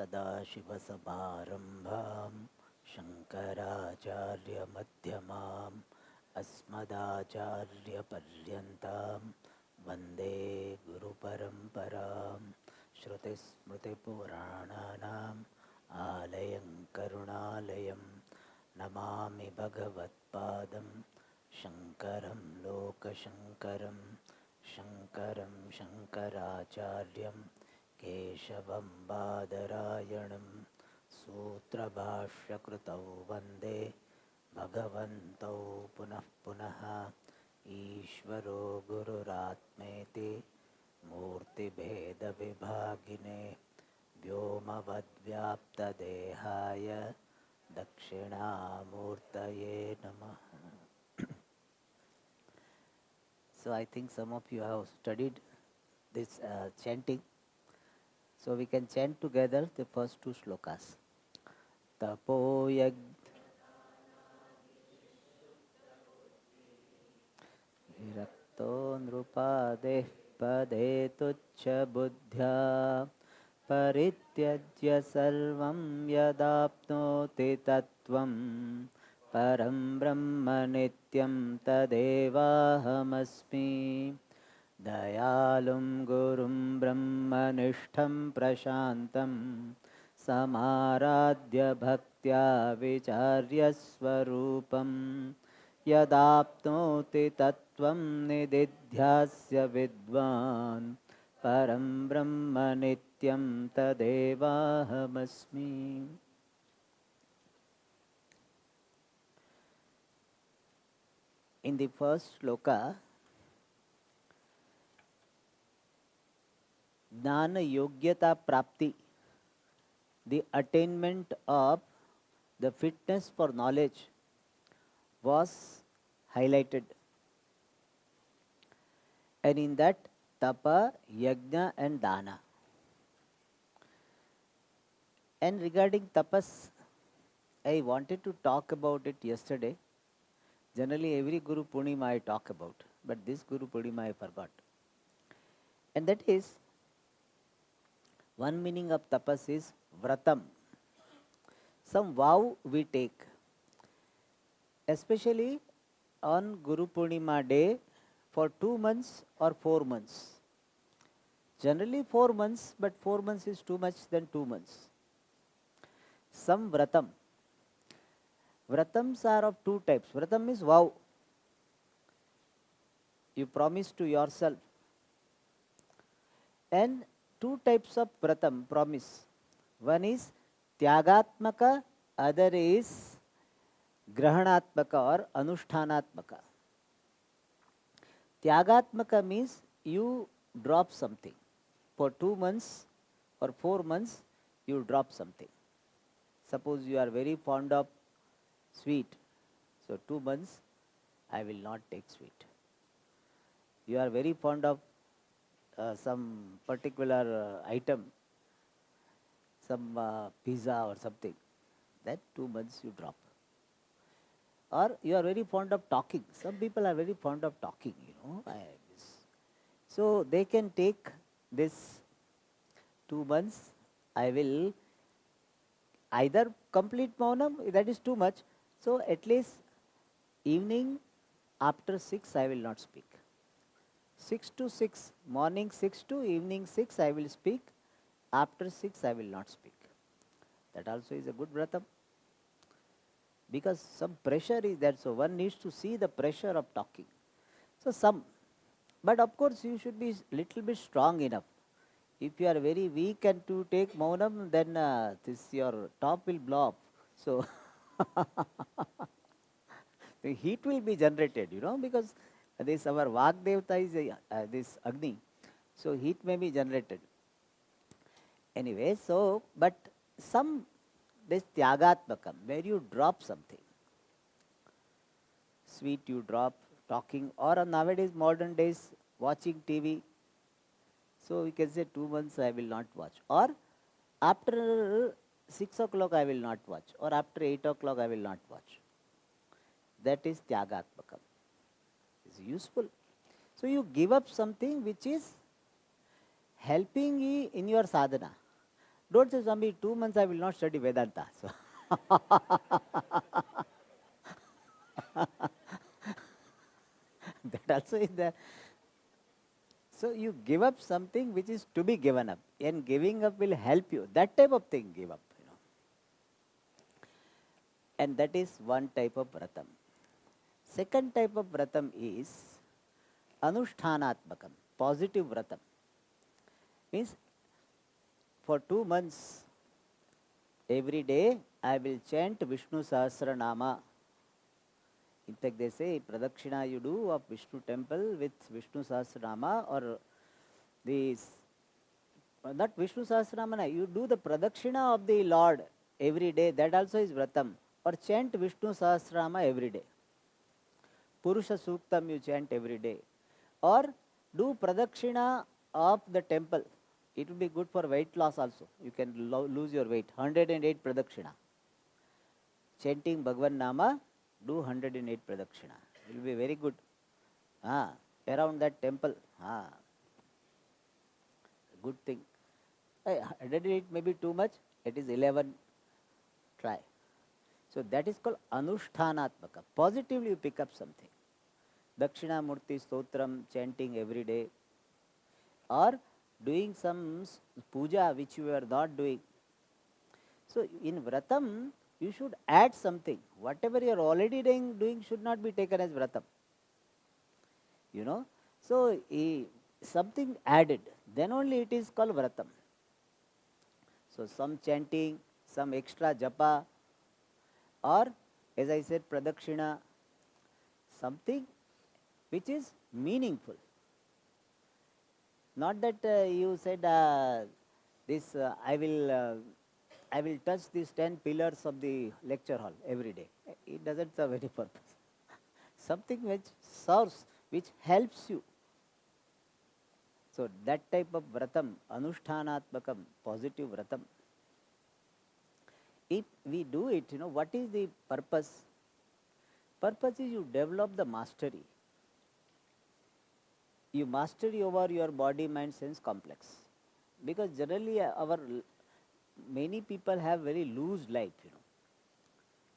सदाशिवसमारम्भां शङ्कराचार्यमध्यमाम् अस्मदाचार्यपर्यन्तां वन्दे गुरुपरम्परां श्रुतिस्मृतिपुराणानाम् आलयं करुणालयं नमामि भगवत्पादं शङ्करं लोकशङ्करं शङ्करं शङ्कराचार्यं केशवं बादरायणं सूत्रभाष्यकृतौ वन्दे भगवन्तौ पुनः पुनः ईश्वरो गुरुरात्मेति मूर्तिभेदविभागिने व्योमवद्व्याप्तदेहाय दक्षिणामूर्तये नमः. So I think some of you have studied this chanting. So we can chant together the first two shlokas. Tapoyag virakto nrupadeh pade tuccha buddhya परित्यज्य सर्वं यदाप्नोति तत्त्वं परं ब्रह्म नित्यं तदेवाहमस्मि. दयालुं गुरुं ब्रह्मनिष्ठं प्रशान्तं समाराध्य भक्त्या विचार्य स्वरूपं यदाप्नोति तत्त्वं निदिध्यास्य विद्वान् परं ब्रह्म नित्यं तदेवाहमस्मि. In the first shloka, Jnana Yogyata Prapti, the attainment of the fitness for knowledge, was highlighted. And in that, Tapa, Yajna and Dana. And regarding tapas, I wanted to talk about it yesterday. Generally, every Guru Purnima I talk about, but this Guru Purnima I forgot. And that is, one meaning of tapas is vratam. Some vow we take, especially on Guru Purnima day for 2 months or 4 months. Generally 4 months, but 4 months is too much than 2 months. Some vratam. Vratams are of two types. Vratam is vow. You promise to yourself. And two types of vratam, promise. One is Tyagatmaka, other is Grahanatmaka or Anushtanatmaka. Tyagatmaka means you drop something. For 2 months or 4 months, you drop something. Suppose you are very fond of sweet. So 2 months, I will not take sweet. You are very fond of some particular item, some pizza or something. That 2 months you drop. Or you are very fond of talking. Some people are very fond of talking, So they can take this 2 months. I will either complete Maunam, that is too much. So at least evening after 6 I will not speak. 6 to 6, morning 6 to evening 6 I will speak. After 6 I will not speak. That also is a good vratam. Because some pressure is there, so one needs to see the pressure of talking. So some, but of course you should be little bit strong enough. If you are very weak and to take Maunam, then this your top will blow up. So the heat will be generated, because this our Vak Devata is this Agni. So heat may be generated. Anyway, so, but some, this Tyagatmakam, where you drop something. Sweet you drop, talking, or nowadays, modern days, watching TV. So we can say 2 months I will not watch. Or after 6 o'clock I will not watch. Or after 8 o'clock I will not watch. That is Tyagatmakam. It's useful. So you give up something which is helping you in your sadhana. Don't say, Swami, 2 months I will not study Vedanta. So that also is there. So you give up something which is to be given up, and giving up will help you. That type of thing, give up. And that is one type of vratam. Second type of vratam is anushthanaatmakam, positive vratam. Means for 2 months, every day I will chant Vishnu Sahasranama. In fact, they say pradakshina you do of Vishnu temple with Vishnu Sahasranama, or this, not Vishnu Sahasranama, you do the pradakshina of the Lord every day. That also is vratam. Or chant Vishnu Sahasranama every day. Purusha Suktam you chant every day. Or do pradakshina of the temple. It will be good for weight loss also. You can lose your weight. 108 pradakshina. Chanting Bhagavan Nama, do 108 pradakshina. It will be very good. Around that temple. Good thing. 108 may be too much. It is 11. Try. So that is called anushthanaatmaka. Positively you pick up something. Dakshina Murti Stotram chanting every day. Or doing some puja which you are not doing. So in vratam, you should add something. Whatever you are already doing should not be taken as vratam. So something added, then only it is called vratam. So some chanting, some extra japa, or as I said, pradakshina, something which is meaningful. Not that you said this I will touch these 10 pillars of the lecture hall every day. It doesn't serve any purpose. Something which serves, which helps you. So that type of vratam, anushthanaatmakam, positive vratam. If we do it, what is the purpose? Purpose is you develop the mastery. You mastery over your body, mind, sense complex. Because generally many people have very loose life,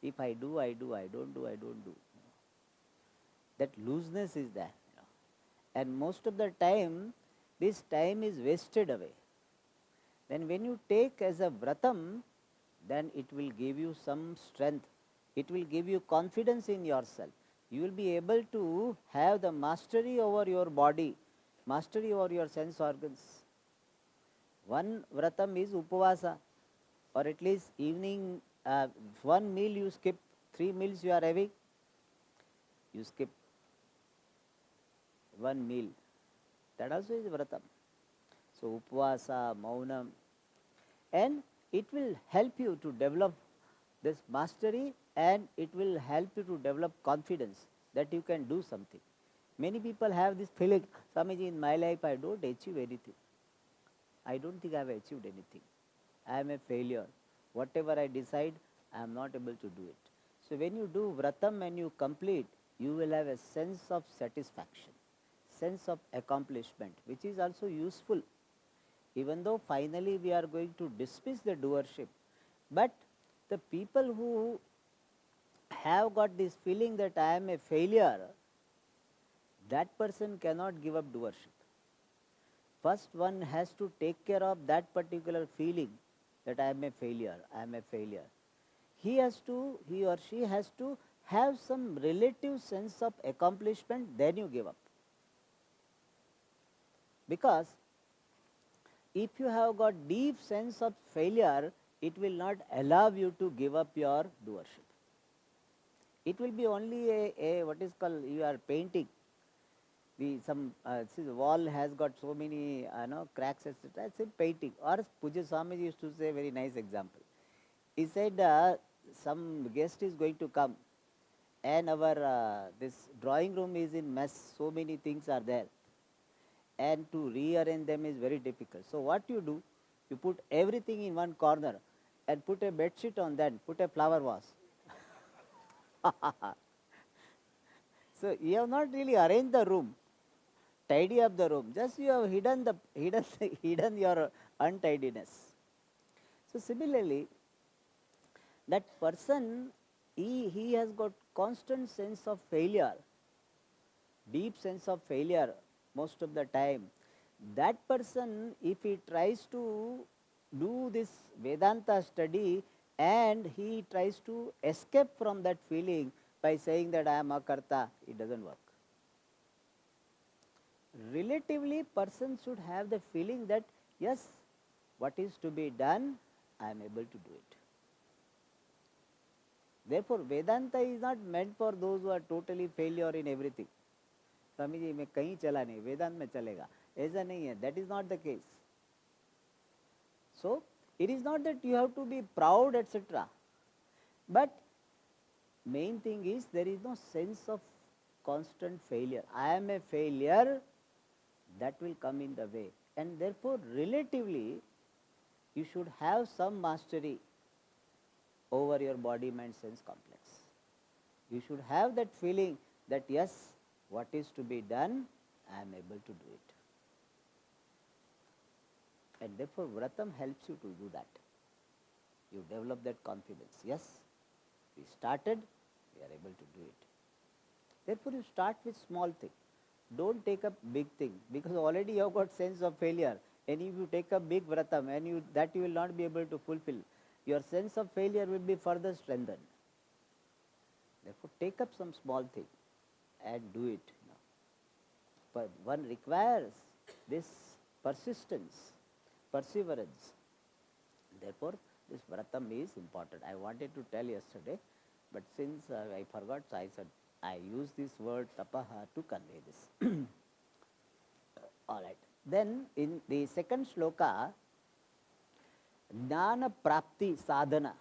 If I do, I do. I don't do, I don't do. That looseness is there. And most of the time, this time is wasted away. Then when you take as a vratam, then it will give you some strength. It will give you confidence in yourself. You will be able to have the mastery over your body, mastery over your sense organs. One vratam is upavasa, or at least evening, one meal you skip, 3 meals you are having, you skip one meal. That also is vratam. So upavasa, maunam, and it will help you to develop this mastery, and it will help you to develop confidence that you can do something. Many people have this feeling, Swamiji, in my life I don't achieve anything. I don't think I have achieved anything. I am a failure. Whatever I decide, I am not able to do it. So when you do vratam and you complete, you will have a sense of satisfaction, sense of accomplishment, which is also useful. Even though finally we are going to dismiss the doership, but the people who have got this feeling that I am a failure, that person cannot give up doership. First one has to take care of that particular feeling that I am a failure, I am a failure. He or she has to have some relative sense of accomplishment, then you give up. Because if you have got deep sense of failure, it will not allow you to give up your doership. It will be only a what is called, you are painting. The wall has got so many cracks, etc. It's a painting. Or Puja Swamiji used to say a very nice example. He said some guest is going to come, and our this drawing room is in mess. So many things are there, and to rearrange them is very difficult. So what you do, you put everything in one corner and put a bed sheet on that, put a flower vase. So you have not really arranged the room, tidy up the room. Just you have hidden your untidiness. So similarly, that person, he has got constant sense of failure, deep sense of failure most of the time. That person, if he tries to do this Vedanta study and he tries to escape from that feeling by saying that I am a karta, it doesn't work. Relatively, person should have the feeling that yes, what is to be done, I am able to do it. Therefore, Vedanta is not meant for those who are totally failure in everything. Swami ji मैं कहीं चला नहीं, वेदांत में चलेगा, ऐसा नहीं है. That is not the case. So it is not that you have to be proud, etc. But main thing is there is no sense of constant failure. I am a failure, that will come in the way. And therefore, relatively, you should have some mastery over your body, mind, sense complex. You should have that feeling that yes, what is to be done, I am able to do it. And therefore, Vratam helps you to do that. You develop that confidence. Yes, we started, we are able to do it. Therefore, you start with small thing. Don't take up big thing, because already you have got sense of failure. And if you take up big Vratam, and you will not be able to fulfill, your sense of failure will be further strengthened. Therefore, take up some small thing and do it. But one requires this persistence, perseverance. Therefore, this Vratam is important. I wanted to tell yesterday, but since I forgot, so I said I use this word tapaha to convey this. All right. Then in the second shloka, Jnana Prapti Sadhana,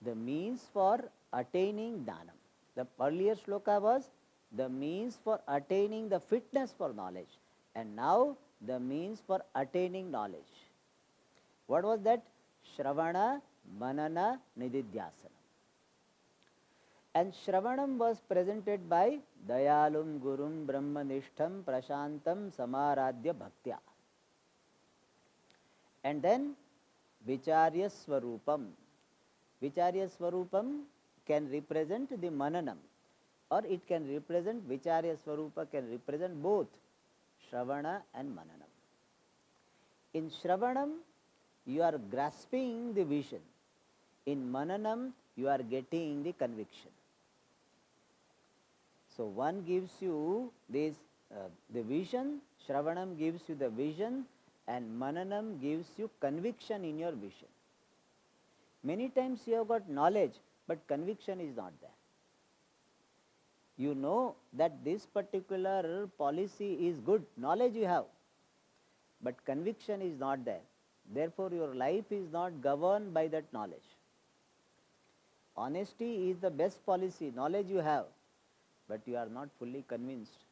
the means for attaining Jnanam. The earlier shloka was the means for attaining the fitness for knowledge, and now the means for attaining knowledge. What was that? Shravana, Manana, Nididhyasana. And Shravanam was presented by Dayalum Gurum Brahmanishtham Prashantam Samaradhya Bhaktya. And then Vicharya Svarupam. Vicharya Svarupam can represent the Mananam, or it can represent, Vicharya Svarupa can represent both Shravana and Mananam. In Shravanam, you are grasping the vision. In Mananam, you are getting the conviction. So one gives you this the vision, Shravanam gives you the vision, and Mananam gives you conviction in your vision. Many times you have got knowledge, but conviction is not there. You know that this particular policy is good, knowledge you have, but conviction is not there. Therefore, your life is not governed by that knowledge. Honesty is the best policy, knowledge you have, but you are not fully convinced.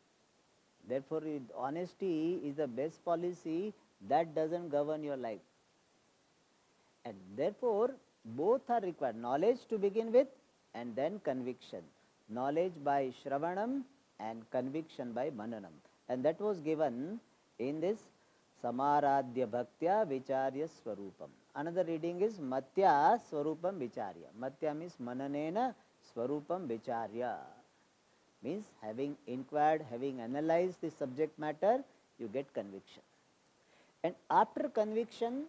Therefore, honesty is the best policy, that doesn't govern your life. And therefore, both are required, knowledge to begin with and then conviction. Knowledge by Shravanam and conviction by Mananam. And that was given in this Samaradhya Bhaktya Vicharya Swarupam. Another reading is Matya Swarupam Vicharya. Matya means Mananena Swarupam Vicharya. Means having inquired, having analyzed the subject matter, you get conviction. And after conviction,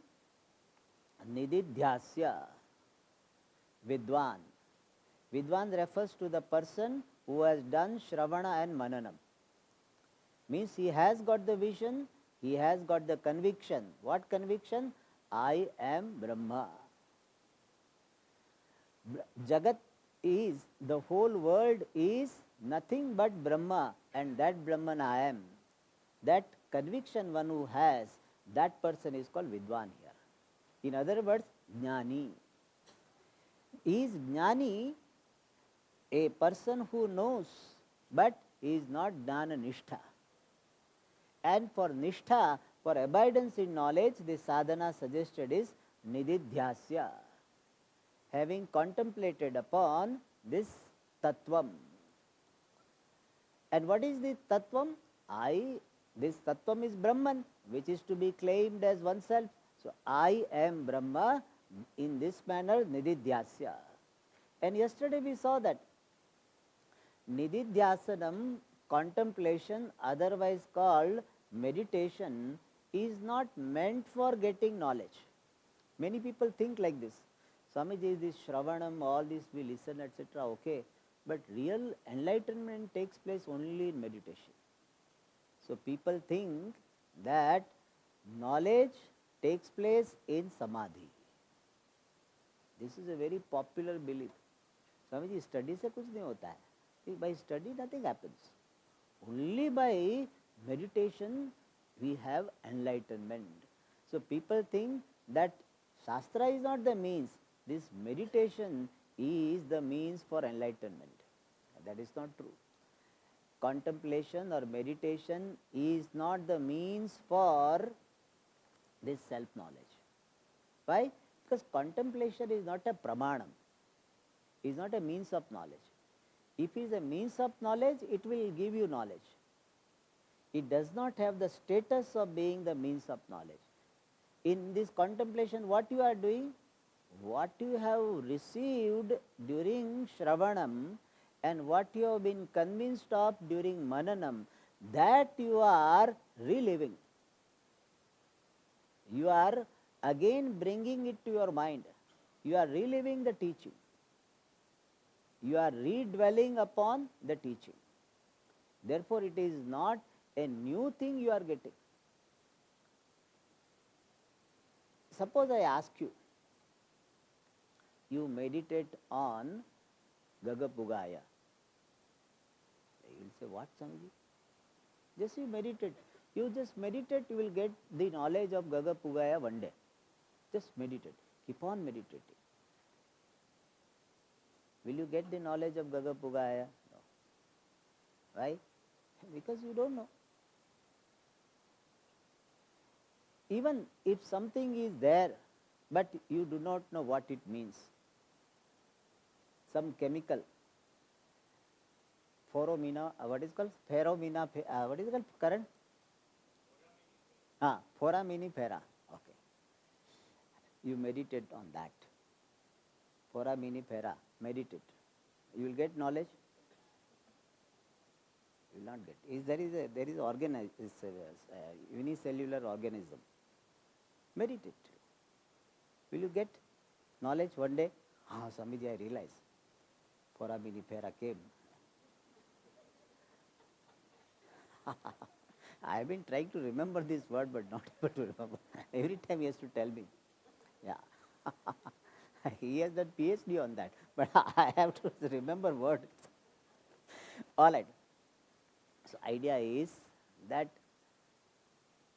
Nididhyasya, Vidwan. Vidwan refers to the person who has done Shravana and Mananam. Means he has got the vision, he has got the conviction. What conviction? I am Brahma. Jagat is, the whole world is nothing but Brahma, and that Brahman I am. That conviction one who has, that person is called Vidwan here. In other words, Jnani. Is Jnani a person who knows, but he is not Jnana Nishtha. And for Nishtha, for abidance in knowledge, the sadhana suggested is Nididhyasya. Having contemplated upon this Tattvam. And what is the Tattvam? This Tattvam is Brahman, which is to be claimed as oneself. So I am Brahma in this manner, nididhyasya. And yesterday we saw that nididhyasanam, contemplation, otherwise called meditation, is not meant for getting knowledge. Many people think like this. Swamiji, this Shravanam, all this we listen, etc. Okay, but real enlightenment takes place only in meditation. So people think that knowledge takes place in samadhi. This is a very popular belief. Swamiji, study से कुछ नहीं होता है. By study nothing happens. Only by meditation we have enlightenment. So people think that Shastra is not the means. This meditation is the means for enlightenment. That is not true. Contemplation or meditation is not the means for this self-knowledge. Why? Because contemplation is not a pramanam, is not a means of knowledge. If it is a means of knowledge, it will give you knowledge. It does not have the status of being the means of knowledge. In this contemplation, what you are doing? What you have received during Shravanam and what you have been convinced of during Mananam, that you are reliving. You are again bringing it to your mind. You are reliving the teaching. You are redwelling upon the teaching. Therefore, it is not a new thing you are getting. Suppose I ask you, you meditate on Gagapugaya. You will say, what, Swamiji? Just you meditate. You just meditate, you will get the knowledge of Gagapugaya one day. Just meditate. Keep on meditating. Will you get the knowledge of Gagapugaya? No. Why? Because you don't know. Even if something is there, but you do not know what it means. Some chemical, Foramina, what is called? Ferromina, what is it called? Current? Foraminifera. Okay. You meditate on that. Foraminifera. Meditate. You will get knowledge. You will not get. There is a unicellular organism. Meditate. Will you get knowledge one day? Swamiji, I realize. Foraminifera came. I have been trying to remember this word but not able to remember. Every time he has to tell me. Yeah. He has done PhD on that, but I have to remember words. All right. So idea is that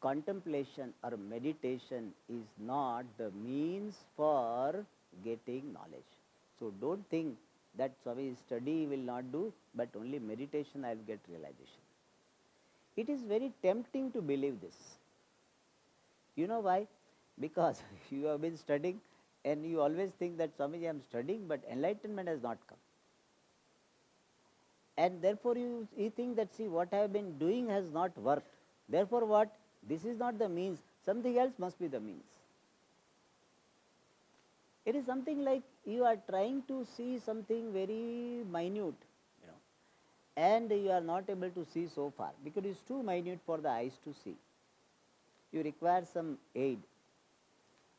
contemplation or meditation is not the means for getting knowledge. So don't think that Swami study will not do, but only meditation I will get realization. It is very tempting to believe this. You know why? Because you have been studying and you always think that Swamiji, I am studying, but enlightenment has not come. And therefore you think that, see, what I have been doing has not worked. Therefore what? This is not the means. Something else must be the means. It is something like you are trying to see something very minute, and you are not able to see so far because it is too minute for the eyes to see. You require some aid.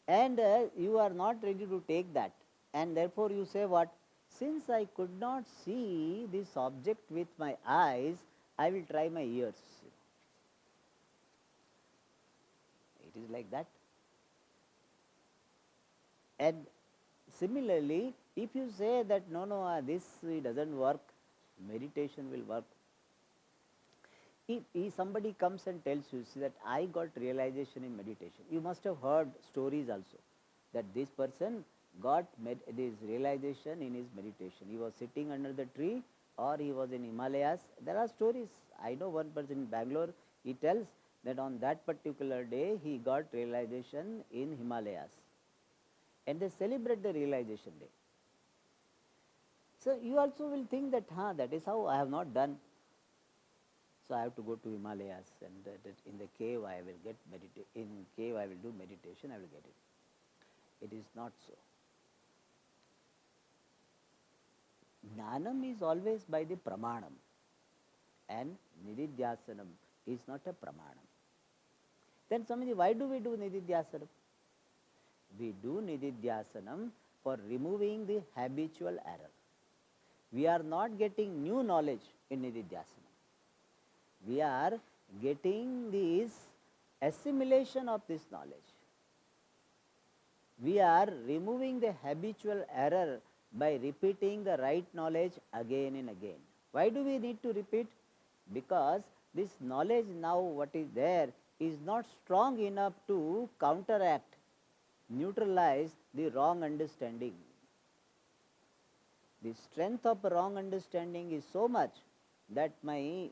And you are not ready to take that. And therefore you say what? Since I could not see this object with my eyes, I will try my ears. It is like that. And similarly, if you say that no, this doesn't work, meditation will work. If somebody comes and tells you, see, that I got realization in meditation, you must have heard stories also that this person got this realization in his meditation. He was sitting under the tree or he was in Himalayas. There are stories. I know one person in Bangalore, he tells that on that particular day he got realization in Himalayas. And they celebrate the realization day. So you also will think that, that is how I have not done. So I have to go to Himalayas, and in the cave I will get in cave I will do meditation, I will get it. It is not so. Jnanam is always by the pramanam, and nididhyasanam is not a pramanam. Then Swamiji, why do we do nididhyasanam? We do nididhyasanam for removing the habitual error. We are not getting new knowledge in nididhyasanam. We are getting this assimilation of this knowledge. We are removing the habitual error by repeating the right knowledge again and again. Why do we need to repeat? Because this knowledge now what is there is not strong enough to counteract, neutralize the wrong understanding. The strength of wrong understanding is so much that my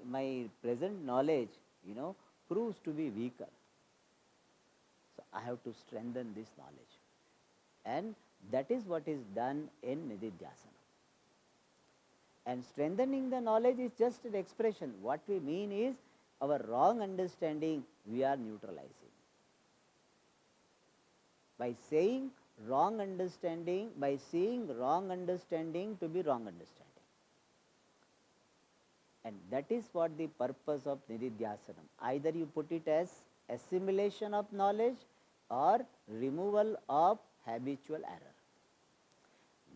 present knowledge, proves to be weaker. So I have to strengthen this knowledge. And that is what is done in nididhyasana. And strengthening the knowledge is just an expression. What we mean is our wrong understanding we are neutralizing. By saying wrong understanding, by seeing wrong understanding to be wrong understanding. And that is what the purpose of nididhyasanam. Either you put it as assimilation of knowledge or removal of habitual error.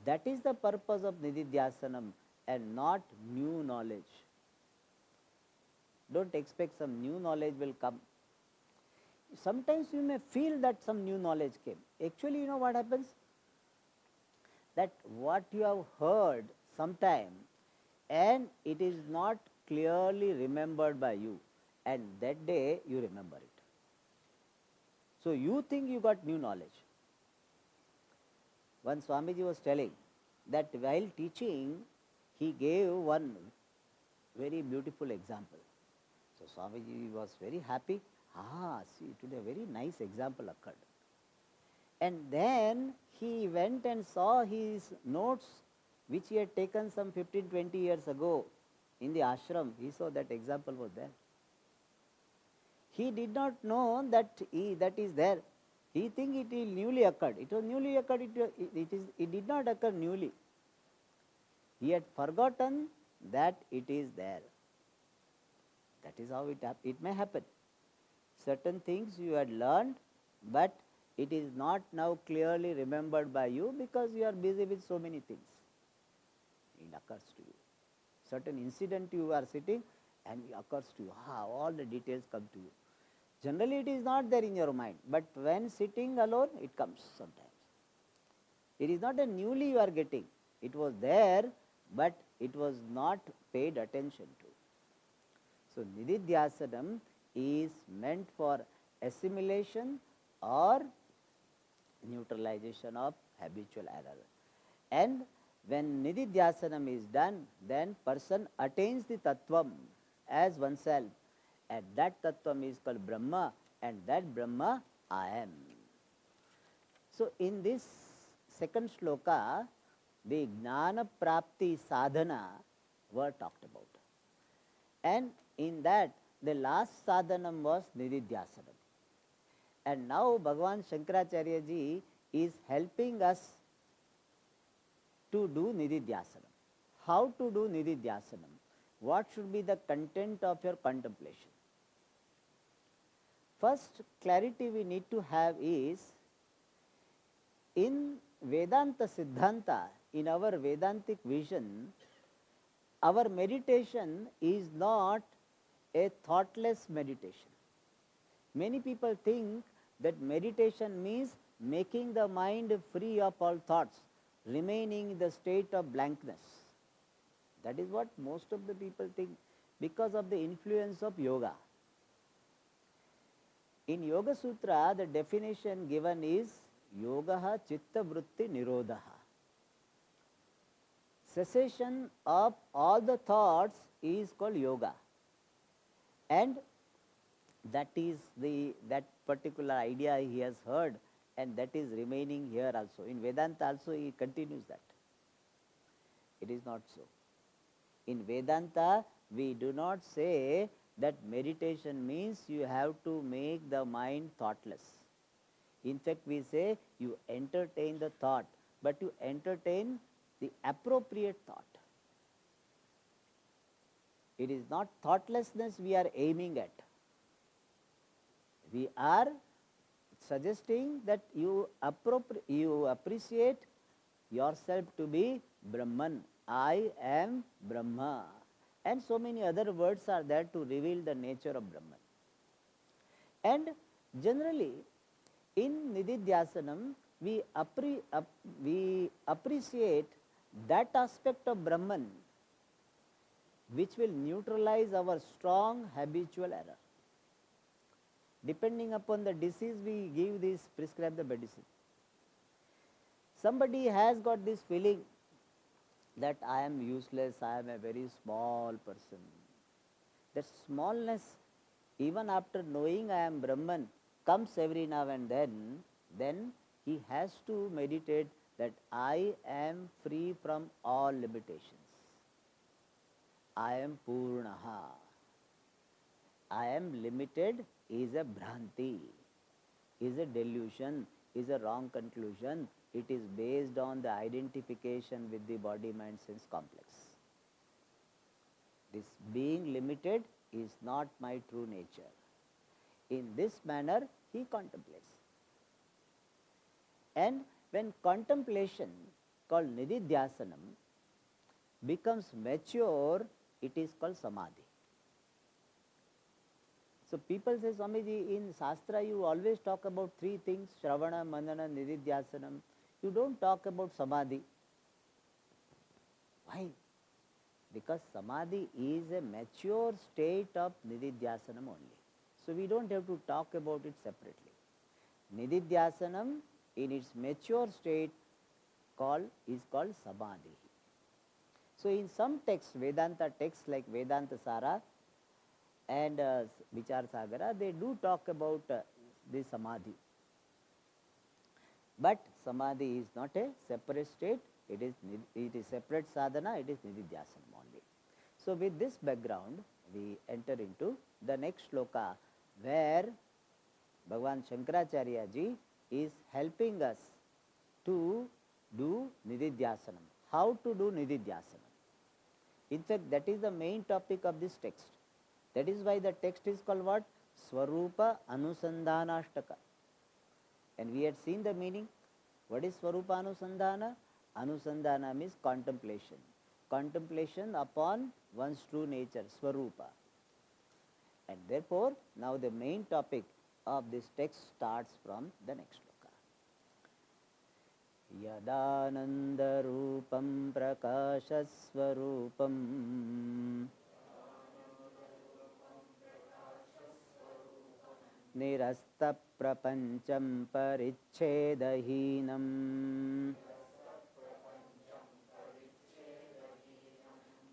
That is the purpose of nididhyasanam and not new knowledge. Don't expect some new knowledge will come. Sometimes you may feel that some new knowledge came. Actually, you know what happens? That what you have heard sometime and it is not clearly remembered by you, and that day you remember it. So you think you got new knowledge. One Swamiji was telling that while teaching, he gave one very beautiful example. So Swamiji was very happy. See, today a very nice example occurred. And then he went and saw his notes which he had taken some 15-20 years ago in the ashram. He saw that example was there. He did not know that that is there. He think it is newly occurred. It was newly occurred. It did not occur newly. He had forgotten that it is there. That is how it may happen. Certain things you had learned, but it is not now clearly remembered by you because you are busy with so many things. It occurs to you. Certain incident you are sitting and it occurs to you. All the details come to you. Generally it is not there in your mind, but when sitting alone it comes sometimes. It is not a newly you are getting. It was there, but it was not paid attention to. So nididhyasanam is meant for assimilation or neutralization of habitual error. And when nididhyasanam is done, then person attains the tattvam as oneself, and that tattvam is called Brahma, and that Brahma I am. So in this second shloka, the Jnana Prapti Sadhana were talked about. And in that, the last sadhanam was nididhyasanam. And now Bhagavan Shankaracharya ji is helping us to do nididhyasanam. How to do nididhyasanam? What should be the content of your contemplation? First clarity we need to have is, in Vedanta Siddhanta, in our Vedantic vision, our meditation is not a thoughtless meditation. Many people think that meditation means making the mind free of all thoughts, remaining in the state of blankness. That is what most of the people think because of the influence of yoga. In Yoga Sutra, the definition given is Yogaha Chitta Vritti Nirodhaha. Cessation of all the thoughts is called yoga. And that is that particular idea he has heard, and that is remaining here also. In Vedanta also he continues that. It is not so. In Vedanta we do not say that meditation means you have to make the mind thoughtless. In fact, we say you entertain the thought, but you entertain the appropriate thought. It is not thoughtlessness we are aiming at. We are suggesting that you appreciate yourself to be Brahman. I am Brahma. And so many other words are there to reveal the nature of Brahman. And generally, in Nididhyasanam, we appreciate that aspect of Brahman which will neutralize our strong habitual error. Depending upon the disease, we give this, prescribe the medicine. Somebody has got this feeling that I am useless, I am a very small person. That smallness, even after knowing I am Brahman, comes every now and then he has to meditate that I am free from all limitations. I am Purnaha. I am limited is a Bhranti, is a delusion, is a wrong conclusion. It is based on the identification with the body, mind, sense complex. This being limited is not my true nature. In this manner, he contemplates. And when contemplation, called Nididhyasanam, becomes mature, it is called Samadhi. So people say, Swamiji, in Shastra you always talk about three things, Shravana, Manana, Nididhyasanam. You don't talk about Samadhi. Why? Because Samadhi is a mature state of Nididhyasanam only. So we don't have to talk about it separately. Nididhyasanam in its mature state is called Samadhi. So in some texts, Vedanta texts like Vedanta Sara and Vichar Sagara, they do talk about this Samadhi. But Samadhi is not a separate state, it is separate sadhana, it is Nididhyasanam only. So with this background, we enter into the next shloka where Bhagavan Shankaracharya ji is helping us to do Nididhyasanam. How to do Nididhyasanam? In fact, that is the main topic of this text. That is why the text is called what? Svarupanusandhanashtakam. And we had seen the meaning. What is Svarupanusandhana? Anusandhana means contemplation. Contemplation upon one's true nature, Svarupa. And therefore, now the main topic of this text starts from the next shloka. Yadanandarupam prakashasvarupam nirasta prapancham parichchedahinam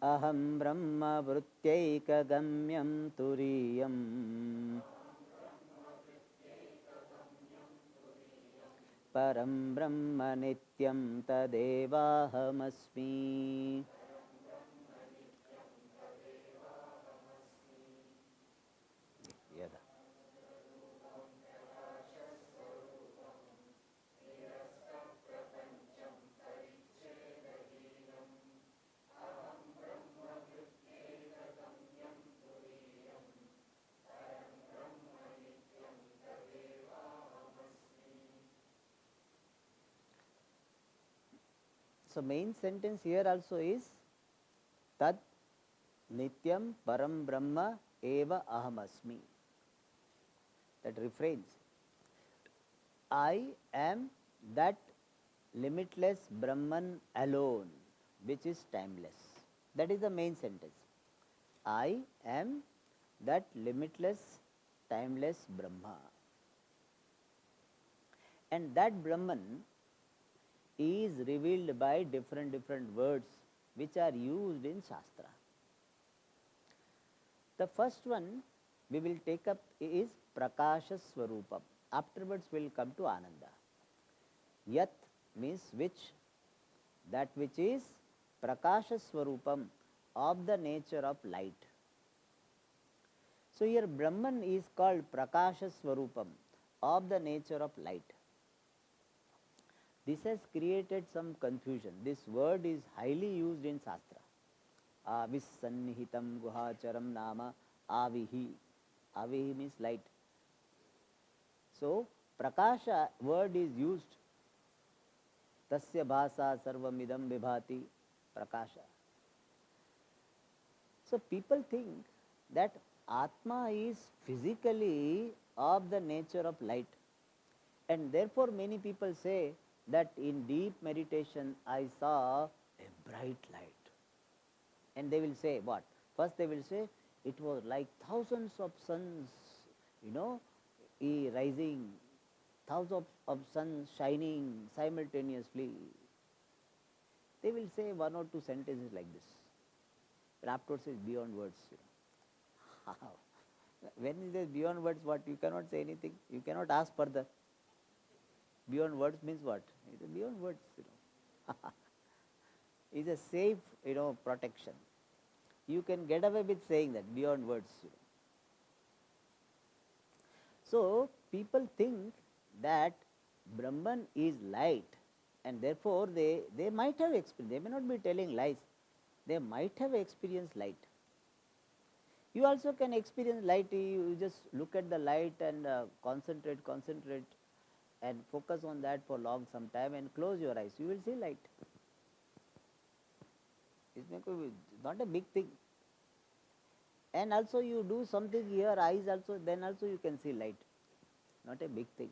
aham brahma vrityaikagamyam turiyam param brahma nityam tadevahamasmi. Yada. So main sentence here also is Tad Nityam Param Brahma Eva Ahamasmi. That refrains. I am that limitless Brahman alone, which is timeless. That is the main sentence. I am that limitless, timeless Brahma. And that Brahman is revealed by different words which are used in Shastra. The first one we will take up is Prakasha Swarupam. Afterwards we will come to Ananda. Yat means which, that which is Prakasha Swarupam, of the nature of light. So here Brahman is called Prakasha Svarupam, of the nature of light. This has created some confusion. This word is highly used in Shastra. Avissannihitam guhacharam nama avihi. Avihi means light. So Prakasha word is used. Tasya bhasa sarvamidam vibhati Prakasha. So people think that Atma is physically of the nature of light, and therefore many people say that in deep meditation I saw a bright light. And they will say what? First they will say it was like thousands of suns, rising, thousands of suns shining simultaneously. They will say one or two sentences like this. But afterwards is beyond words. When it is beyond words, what? You cannot say anything. You cannot ask further. Beyond words means what? It is beyond words. It's a safe, protection. You can get away with saying that beyond words. So people think that Brahman is light, and therefore they might have experienced. They may not be telling lies. They might have experienced light. You also can experience light. You just look at the light and concentrate and focus on that for long some time and close your eyes. You will see light. It's not a big thing. And also you do something here, eyes also, then also you can see light. Not a big thing.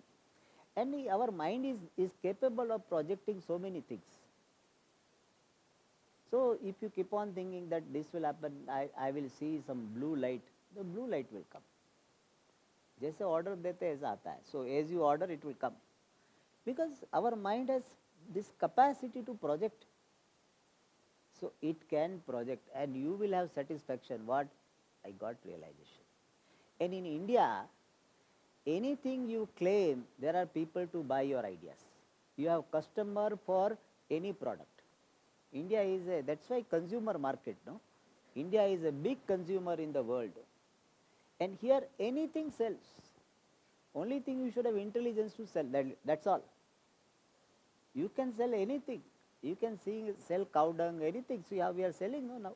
And our mind is capable of projecting so many things. So if you keep on thinking that this will happen, I will see some blue light, the blue light will come. जैसे order देते ऐसा आता है. So as you order, it will come. Because our mind has this capacity to project. So it can project, and you will have satisfaction. What? I got realization. And in India, anything you claim, there are people to buy your ideas. You have customer for any product. India is that's why consumer market, no? India is a big consumer in the world. And here anything sells. Only thing you should have intelligence to sell, that's all. You can sell anything. You can sell cow dung, anything. See how we are selling now.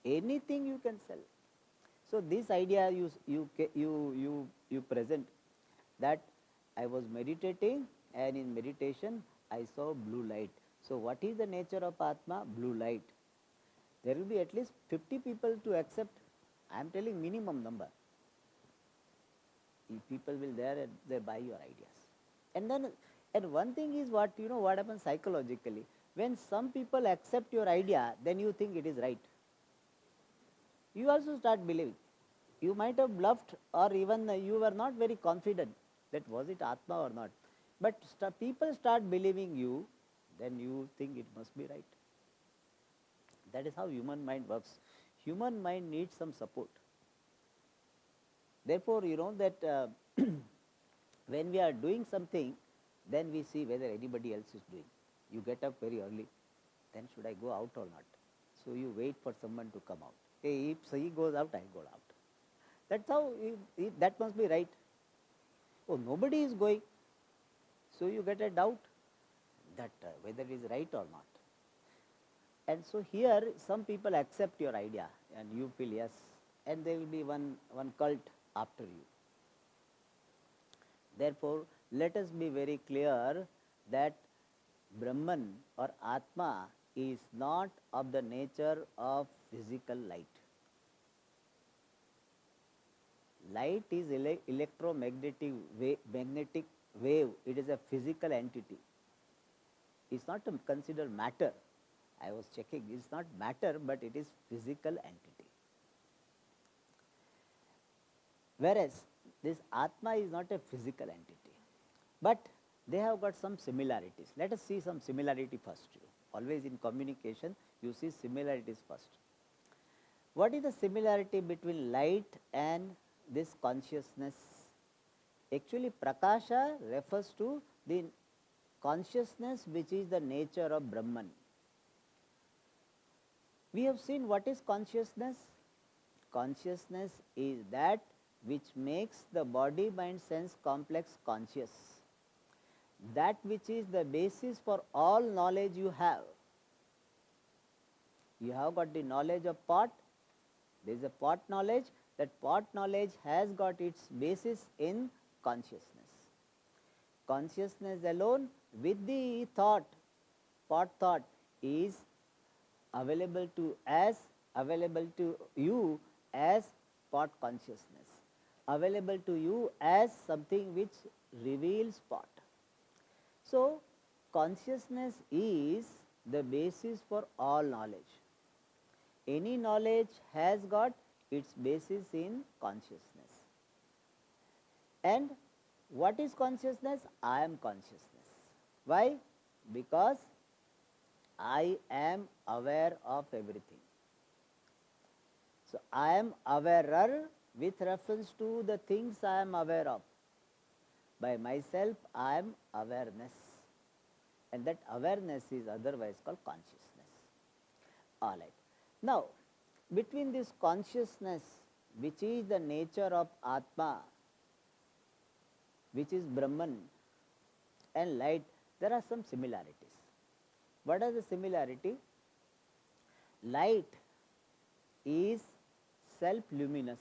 Anything you can sell. So this idea you present, that I was meditating, and in meditation I saw blue light. So what is the nature of Atma? Blue light. There will be at least 50 people to accept. I am telling minimum number. If people will there and they buy your ideas. And one thing is what happens psychologically. When some people accept your idea, then you think it is right. You also start believing. You might have bluffed, or even you were not very confident that was it Atma or not. But people start believing you, then you think it must be right. That is how human mind works. Human mind needs some support. Therefore, that when we are doing something, then we see whether anybody else is doing. You get up very early, then should I go out or not? So you wait for someone to come out. Hey, if he goes out, I go out. That's how, that must be right. Oh, nobody is going. So you get a doubt that whether it is right or not. And so here some people accept your idea and you feel yes, and there will be one cult after you. Therefore, let us be very clear that Brahman or Atma is not of the nature of physical light. Light is electromagnetic wave. It is a physical entity. It's not considered matter. I was checking. It's not matter, but it is physical entity. Whereas this Atma is not a physical entity, but they have got some similarities. Let us see some similarity first. Always in communication, you see similarities first. What is the similarity between light and this consciousness? Actually, Prakasha refers to the consciousness which is the nature of Brahman. We have seen what is consciousness. Consciousness is that which makes the body, mind, sense complex conscious. That which is the basis for all knowledge you have. You have got the knowledge of pot, there is a pot knowledge, that pot knowledge has got its basis in consciousness. Consciousness alone with the thought, pot thought, is available to you as pot consciousness, available to you as something which reveals pot. So, consciousness is the basis for all knowledge. Any knowledge has got its basis in consciousness. And what is consciousness? I am consciousness. Why? Because I am aware of everything. So, I am awarer with reference to the things I am aware of. By myself, I am awareness, and that awareness is otherwise called consciousness. All right. Now, between this consciousness, which is the nature of Atma, which is Brahman, and light, there are some similarities. What are the similarity? Light is self-luminous.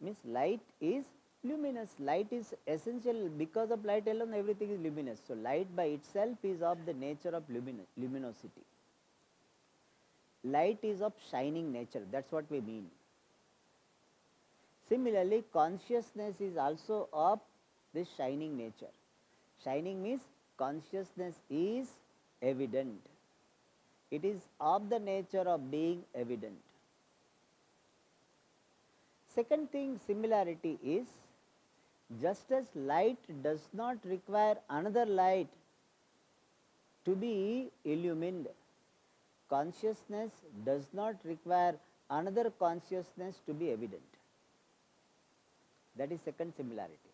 Means light is luminous. Light is essential. Because of light alone, everything is luminous. So, light by itself is of the nature of luminosity. Light is of shining nature. That is what we mean. Similarly, consciousness is also of this shining nature. Shining means consciousness is evident. It is of the nature of being evident. Second thing, similarity is, just as light does not require another light to be illumined, consciousness does not require another consciousness to be evident. That is second similarity.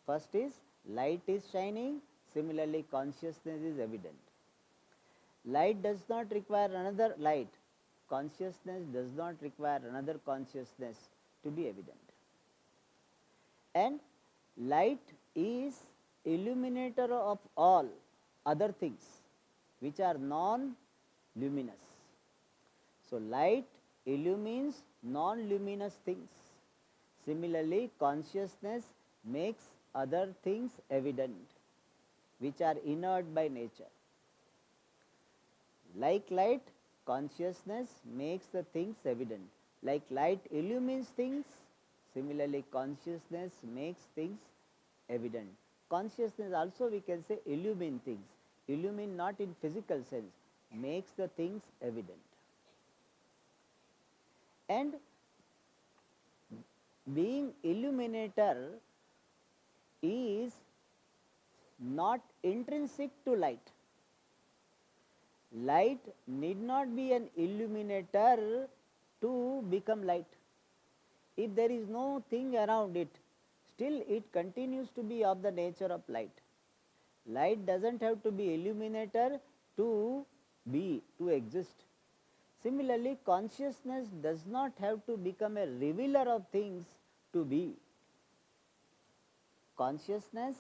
First is light is shining, similarly consciousness is evident. Light does not require another light, consciousness does not require another consciousness to be evident. And light is illuminator of all other things which are non-luminous. So, light illumines non-luminous things. Similarly, consciousness makes other things evident which are inert by nature. Like light, consciousness makes the things evident. Like light illumines things, similarly consciousness makes things evident. Consciousness also we can say illumine things. Illumine not in physical sense, makes the things evident. And being illuminator is not intrinsic to light. Light need not be an illuminator to become light. If there is no thing around it, still it continues to be of the nature of light. Light does not have to be illuminator to be, to exist. Similarly, consciousness does not have to become a revealer of things to be. Consciousness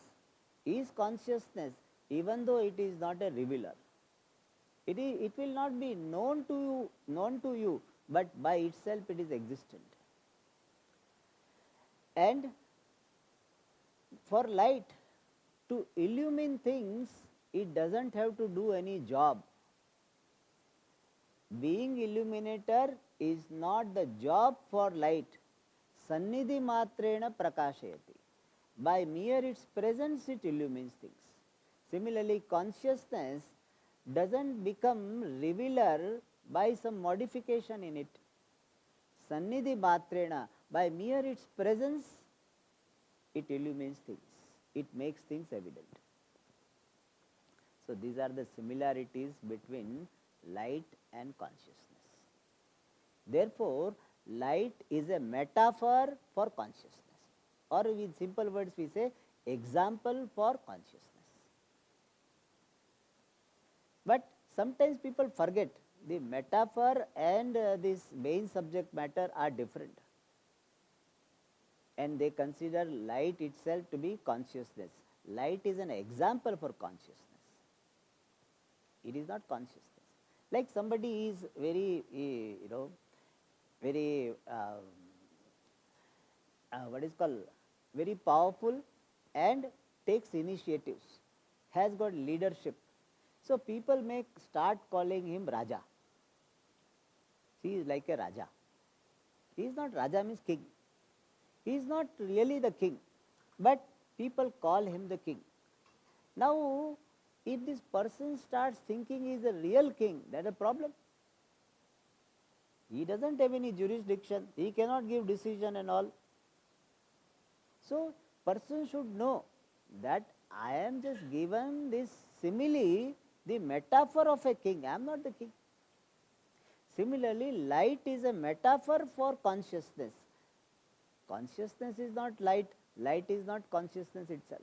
is consciousness even though it is not a revealer. It will not be known to you, but by itself it is existent. And for light to illumine things, it does not have to do any job. Being illuminator is not the job for light. Sannidhi matrena prakashayati. By mere its presence it illumines things. Similarly, consciousness does not become revealer by some modification in it. Sannidhi matrena, by mere its presence, it illumines things. It makes things evident. So, these are the similarities between light and consciousness. Therefore, light is a metaphor for consciousness, or with simple words we say example for consciousness. But sometimes people forget, the metaphor and this main subject matter are different, and they consider light itself to be consciousness. Light is an example for consciousness. It is not consciousness. Like somebody is very, very, what is called, very powerful and takes initiatives, has got leadership. So people may start calling him Raja. He is like a Raja. He is not Raja means king. He is not really the king, but people call him the king. Now, if this person starts thinking he is a real king, that is a problem. He doesn't have any jurisdiction. He cannot give decision and all. So, person should know that I am just given this simile, the metaphor of a king. I am not the king. Similarly, light is a metaphor for consciousness. Consciousness is not light. Light is not consciousness itself.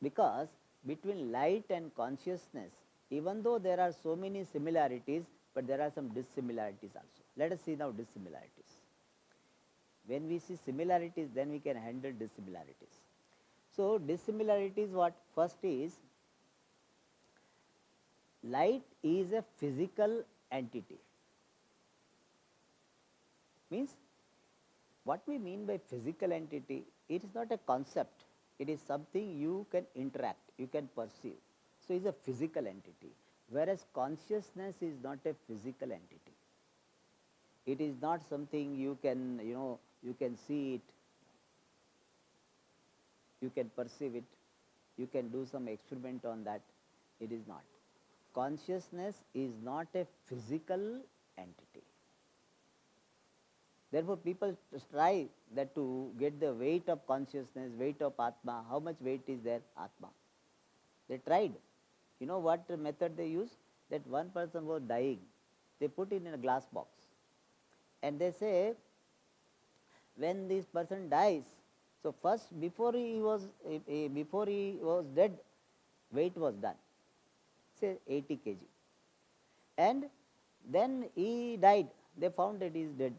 Because between light and consciousness, even though there are so many similarities, but there are some dissimilarities also. Let us see now dissimilarities. When we see similarities, then we can handle dissimilarities. So, dissimilarities what? First is, light is a physical entity. Means, what we mean by physical entity, it is not a concept. It is something you can interact, you can perceive. So, it is a physical entity. Whereas consciousness is not a physical entity. It is not something you can, you can see it, you can perceive it, you can do some experiment on that. It is not. Consciousness is not a physical entity. Therefore, people try that to get the weight of consciousness, weight of Atma. How much weight is there? Atma. They tried. You know what method they used? That one person was dying. They put it in a glass box. And they say, when this person dies, so first before he was dead, weight was done, say 80 kg. And then he died. They found that he is dead.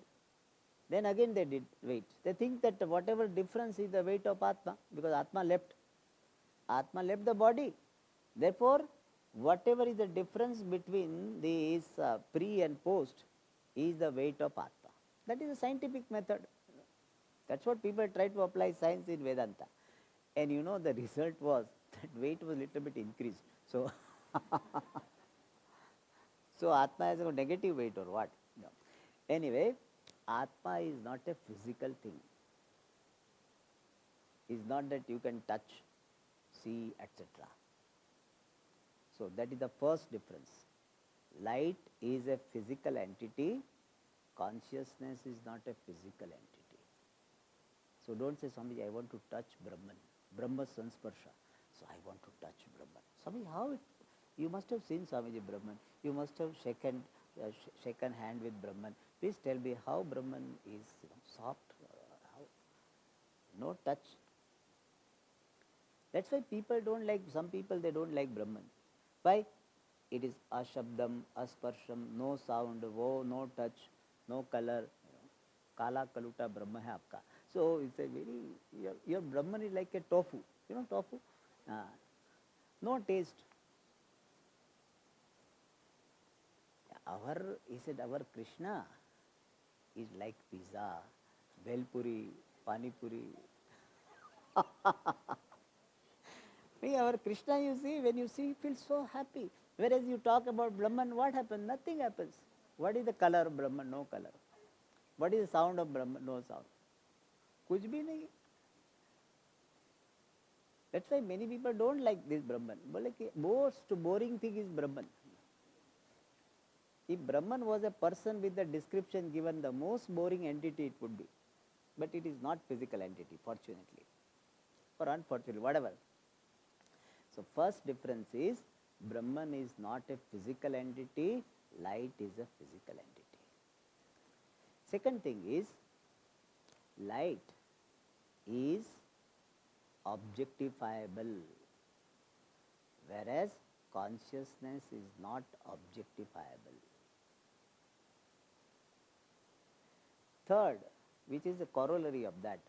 Then again they did weight. They think that whatever difference is the weight of Atma, because Atma left the body. Therefore, whatever is the difference between these pre and post is the weight of Atma. That is a scientific method. That's what people try to apply science in Vedanta. And the result was that weight was little bit increased. So, so Atma has a negative weight or what? No. Anyway, Atma is not a physical thing. It's not that you can touch, see, etc. So, that is the first difference. Light is a physical entity. Consciousness is not a physical entity. So, don't say, Swamiji, I want to touch Brahman. Brahma Sansparsha. So, I want to touch Brahman. Swamiji, how it? You must have seen Swamiji Brahman. You must have shaken hand with Brahman. Please tell me how Brahman is soft, how? No touch. That's why people don't like, some people they don't like Brahman. Why? It is ashabdam, asparsham, no sound, no touch, no color. Kala kaluta Brahma hai aapka. So it's a very, your Brahman is like a tofu. You know tofu? No taste. He said, our Krishna is like pizza, bhelpuri, pani puri. Our Krishna, you see, when you see, feels so happy. Whereas you talk about Brahman, what happens? Nothing happens. What is the color of Brahman? No color. What is the sound of Brahman? No sound. Kuch bhi nahi. That's why many people don't like this Brahman. But most boring thing is Brahman. If Brahman was a person with the description given, the most boring entity it would be. But it is not physical entity, fortunately. Or unfortunately, whatever. So, first difference is, Brahman is not a physical entity, light is a physical entity. Second thing is, light is objectifiable, whereas consciousness is not objectifiable. Third, which is the corollary of that,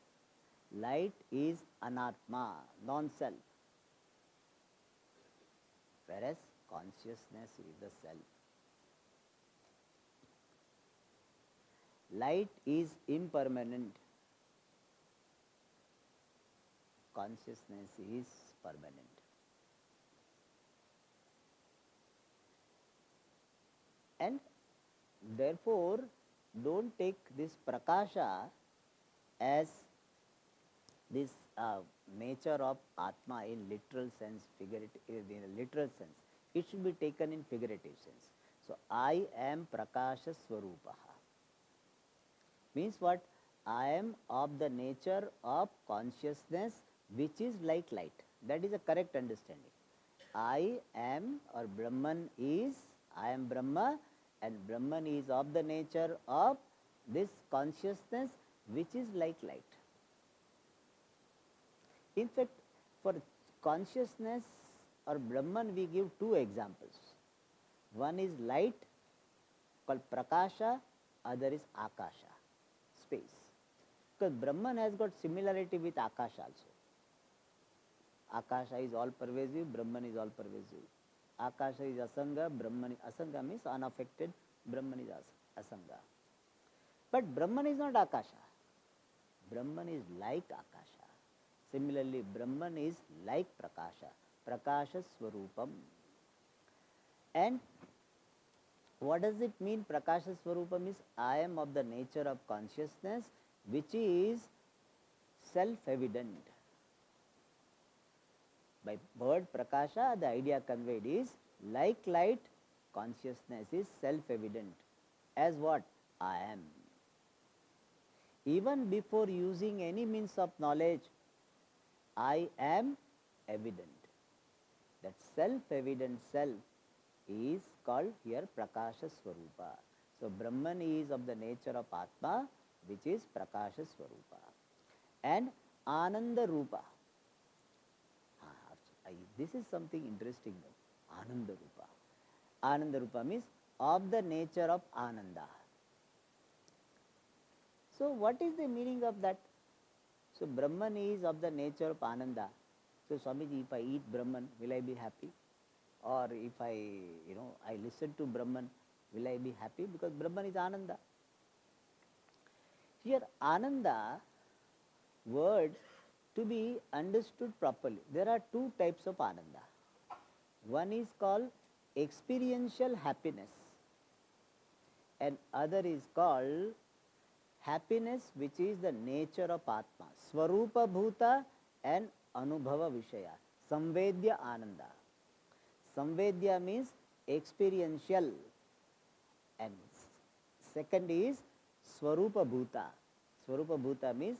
light is anatma, non-self, whereas consciousness is the self. Light is impermanent, consciousness is permanent. And therefore, don't take this prakasha as this nature of Atma in literal sense, figurative, in a literal sense. It should be taken in figurative sense. So, I am Prakasha Swarupaha. Means what? I am of the nature of consciousness which is like light. That is a correct understanding. I am, or Brahman is, I am Brahma, and Brahman is of the nature of this consciousness which is like light. In fact, for consciousness or Brahman we give two examples. One is light called Prakasha, other is Akasha, space. Because Brahman has got similarity with Akasha also. Akasha is all pervasive, Brahman is all pervasive. Akasha is Asanga, Brahman is Asanga means unaffected, Brahman is Asanga. But Brahman is not Akasha. Brahman is like Akasha. Similarly, Brahman is like Prakasha, Prakasha Swarupam. And what does it mean? Prakasha Swarupam is I am of the nature of consciousness which is self-evident. By word Prakasha, the idea conveyed is like light, consciousness is self-evident. As what? I am. Even before using any means of knowledge, I am evident. That self-evident self is called here Prakasha Swarupa. So, Brahman is of the nature of Atma which is Prakasha Swarupa. And Ananda Rupa. This is something interesting though. Ananda Rupa. Ananda Rupa means of the nature of Ananda. So, what is the meaning of that? So, Brahman is of the nature of Ananda. So, Swamiji, if I eat Brahman, will I be happy? Or if I listen to Brahman, will I be happy? Because Brahman is Ananda. Here, Ananda word to be understood properly. There are two types of Ananda. One is called experiential happiness and other is called happiness which is the nature of Atma. Svarupa Bhuta and Anubhava Vishaya. Samvedya Ananda. Samvedya means experiential and second is Svarupa Bhuta. Svarupa Bhuta means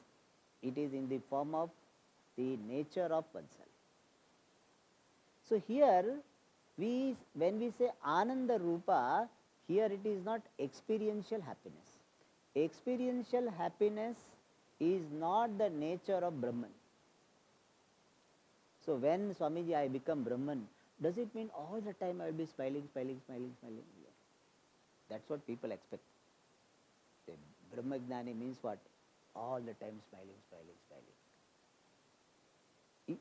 it is in the form of the nature of oneself. So, here when we say Ananda Rupa, here it is not experiential happiness. Experiential happiness is not the nature of Brahman. So, when Swamiji I become Brahman, does it mean all the time I will be smiling? That is what people expect. The Brahmagnani means what? All the time smiling.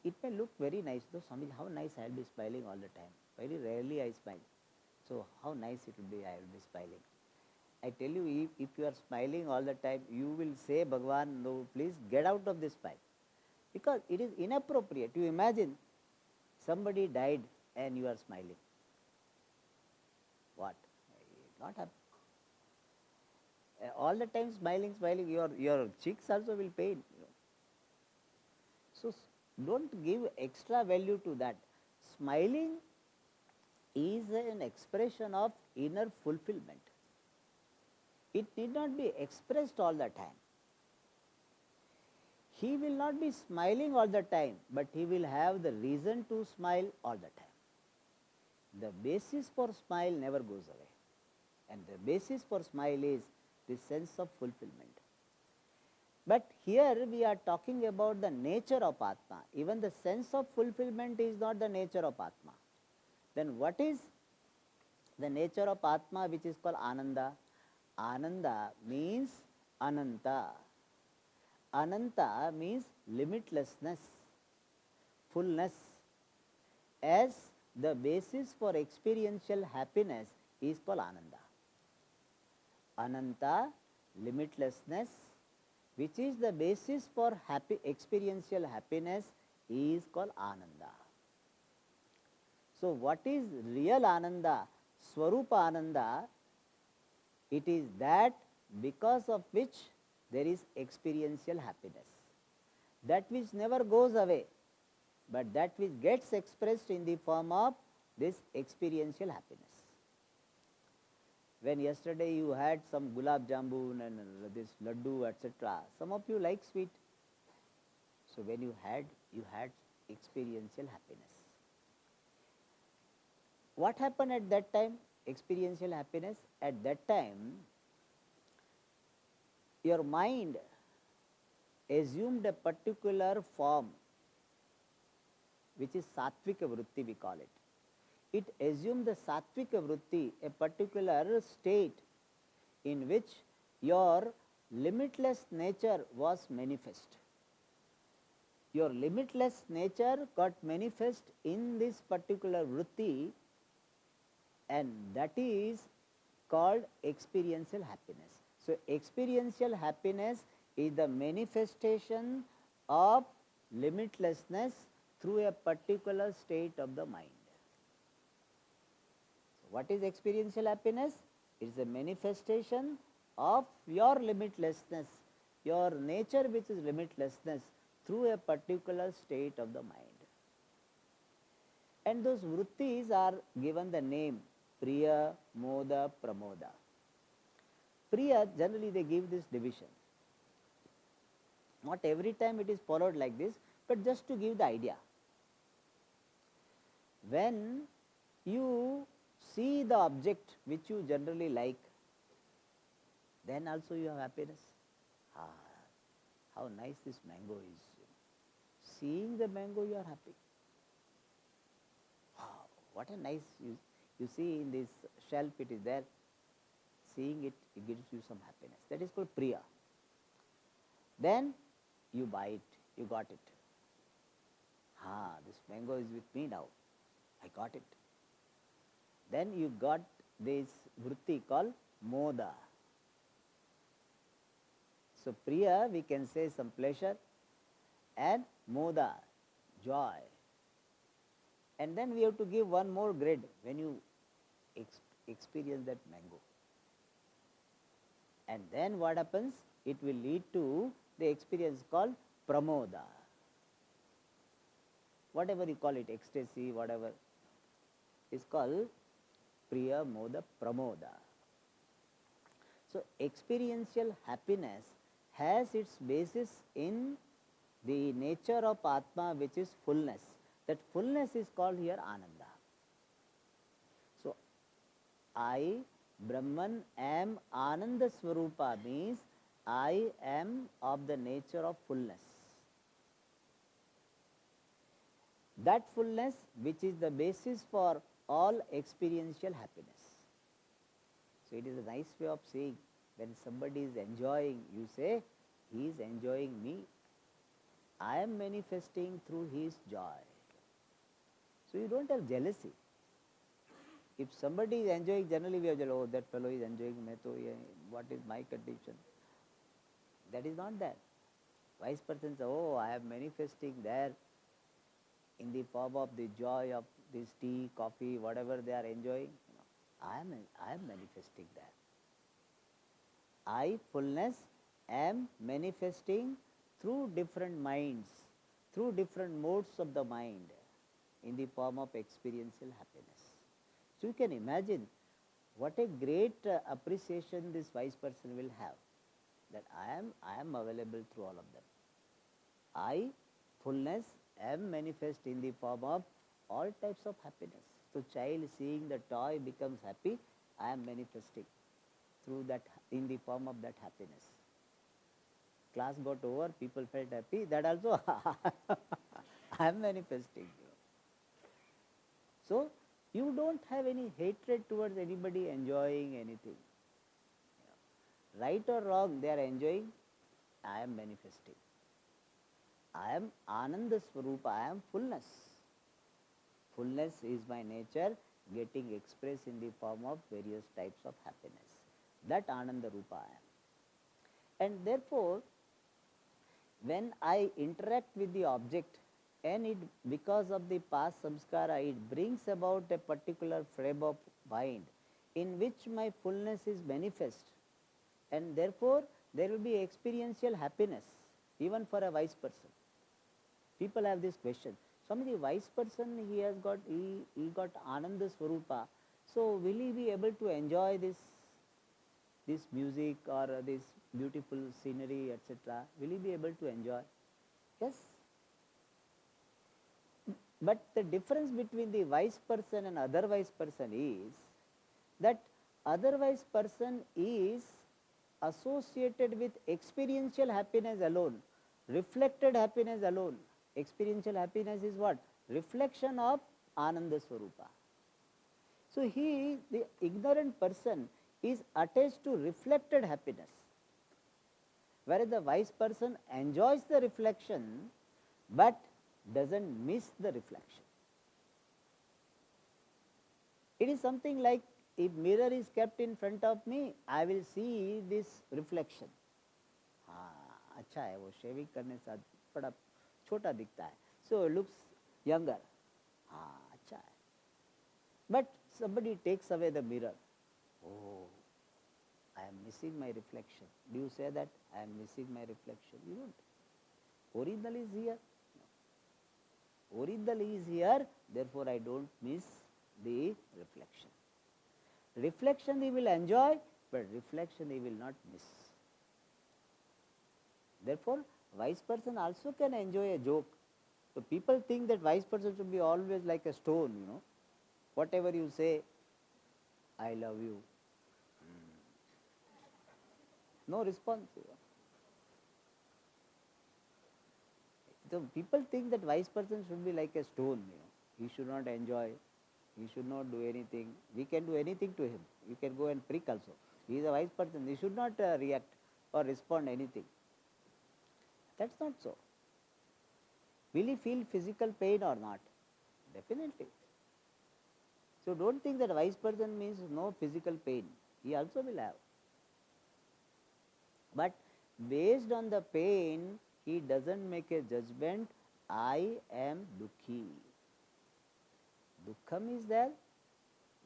It may look very nice, though, Swamiji, how nice I will be smiling all the time. Very rarely I smile. So, how nice it will be, I will be smiling. I tell you, if you are smiling all the time, you will say, Bhagavan, no, please get out of this smile. Because it is inappropriate. You imagine somebody died and you are smiling. What? Not happy. All the time smiling, your cheeks also will pain. So, don't give extra value to that. Smiling is an expression of inner fulfillment. It need not be expressed all the time. He will not be smiling all the time, but he will have the reason to smile all the time. The basis for smile never goes away. And the basis for smile is the sense of fulfillment. But here we are talking about the nature of Atma. Even the sense of fulfillment is not the nature of Atma. Then what is the nature of Atma, which is called Ananda? Ananda means Ananta. Ananta means limitlessness, fullness. As the basis for experiential happiness is called Ananda. Ananta, limitlessness, which is the basis for experiential happiness, is called Ananda. So, what is real Ananda? Svarupa Ananda, it is that because of which there is experiential happiness. That which never goes away, but that which gets expressed in the form of this experiential happiness. When yesterday you had some gulab jamun and this laddu, etc., some of you like sweet. So when you had experiential happiness. What happened at that time? Experiential happiness. At that time, your mind assumed a particular form, which is sattvika vritti, we call it. It assumed the sattvika vritti, a particular state in which your limitless nature was manifest. Your limitless nature got manifest in this particular vritti, and that is called experiential happiness. So, experiential happiness is the manifestation of limitlessness through a particular state of the mind. So, what is experiential happiness? It is a manifestation of your limitlessness, your nature which is limitlessness through a particular state of the mind. And those vrittis are given the name Priya, Moda, Pramoda. Priya, generally they give this division. Not every time it is followed like this, but just to give the idea. When you see the object which you generally like, then also you have happiness. How nice this mango is. Seeing the mango, you are happy. Wow, what a nice, you see in this shelf it is there. Seeing it, it gives you some happiness. That is called Priya. Then you buy it, you got it. This mango is with me now. I got it. Then you got this vritti called Moda. So, Priya, we can say some pleasure, and Moda, joy. And then we have to give one more grade when you experience that mango. And then what happens? It will lead to the experience called Pramoda. Whatever you call it, ecstasy, whatever, is called Priya, Moda, Pramoda. So, experiential happiness has its basis in the nature of Atma, which is fullness. That fullness is called here Ananda. So, I, Brahman, am Ananda Swarupa, means I am of the nature of fullness. That fullness which is the basis for all experiential happiness. So, it is a nice way of saying, when somebody is enjoying, you say, he is enjoying me. I am manifesting through his joy. So, you don't have jealousy. If somebody is enjoying, generally we have jealousy, oh, that fellow is enjoying, what is my condition? That is not there. Wise person says, oh, I am manifesting there in the form of the joy of this tea, coffee, whatever they are enjoying. I am manifesting there. I, fullness, am manifesting through different minds, through different modes of the mind, in the form of experiential happiness. So, you can imagine what a great appreciation this wise person will have, that I am available through all of them. I, fullness, am manifest in the form of all types of happiness. So, child seeing the toy becomes happy, I am manifesting through that, in the form of that happiness. Class got over, people felt happy, that also I am manifesting. So, You don't have any hatred towards anybody enjoying anything. Right or wrong, they are enjoying, I am manifesting. I am Ananda Swarupa, I am fullness. Fullness is my nature getting expressed in the form of various types of happiness. That Ananda Rupa I am. And therefore, when I interact with the object and it, because of the past samskara, it brings about a particular frame of mind in which my fullness is manifest, and therefore there will be experiential happiness even for a wise person. People have this question, Swamiji, wise person, he got Ananda Swarupa, so will he be able to enjoy this music or this beautiful scenery, etc.? Will he be able to enjoy? Yes. But the difference between the wise person and other wise person is that other wise person is associated with experiential happiness alone, reflected happiness alone. Experiential happiness is what? Reflection of Ananda Swarupa. So he, the ignorant person, is attached to reflected happiness, whereas the wise person enjoys the reflection but doesn't miss the reflection. It is something like, if mirror is kept in front of me, I will see this reflection. हाँ अच्छा है, वो shaving करने से बड़ा छोटा दिखता है, so looks younger. हाँ अच्छा है. But somebody takes away the mirror. Oh, I am missing my reflection. Do you say that I am missing my reflection? You don't. Original is here. No. Original is here, therefore I don't miss the reflection. Reflection he will enjoy, but reflection he will not miss. Therefore, wise person also can enjoy a joke. So people think that wise person should be always like a stone, you know. Whatever you say, I love you. No response. So people think that wise person should be like a stone, you know. He should not enjoy. He should not do anything. We can do anything to him. You can go and prick also. He is a wise person. He should not react or respond anything. That's not so. Will he feel physical pain or not? Definitely. So don't think that wise person means no physical pain. He also will have. But based on the pain, he doesn't make a judgment, I am dukhi. Dukkham is there,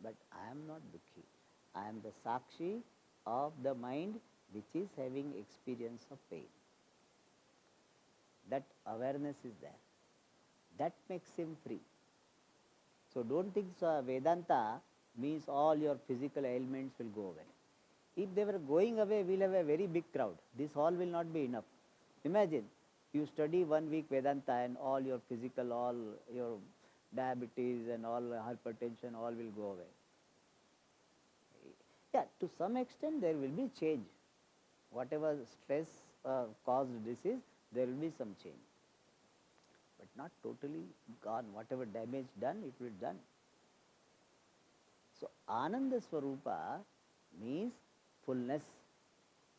but I am not dukhi. I am the sakshi of the mind which is having experience of pain. That awareness is there. That makes him free. So don't think Vedanta means all your physical ailments will go away. If they were going away, we'll have a very big crowd. This hall will not be enough. Imagine, you study 1 week Vedanta and all your physical, all your diabetes and all hypertension, all will go away. Yeah, to some extent there will be change. Whatever stress caused disease, there will be some change. But not totally gone. Whatever damage done, it will be done. So Ananda Swarupa means fullness.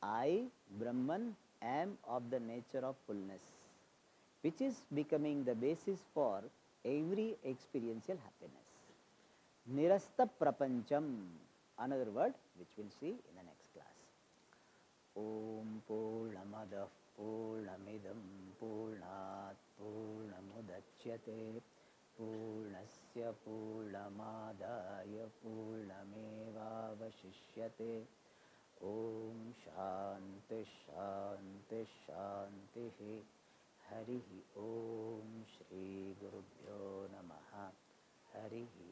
I, Brahman, am of the nature of fullness, which is becoming the basis for every experiential happiness. Nirasta prapancham, another word which we'll see in the next class. Om Purnamada Purnamidam Purnat Purnamudachyate Purnasya Purnamadaya Purnamevavashishyate. Om Shanti Shanti Shanti. Harihi Om Shri Gurubhyo Namaha. Harihi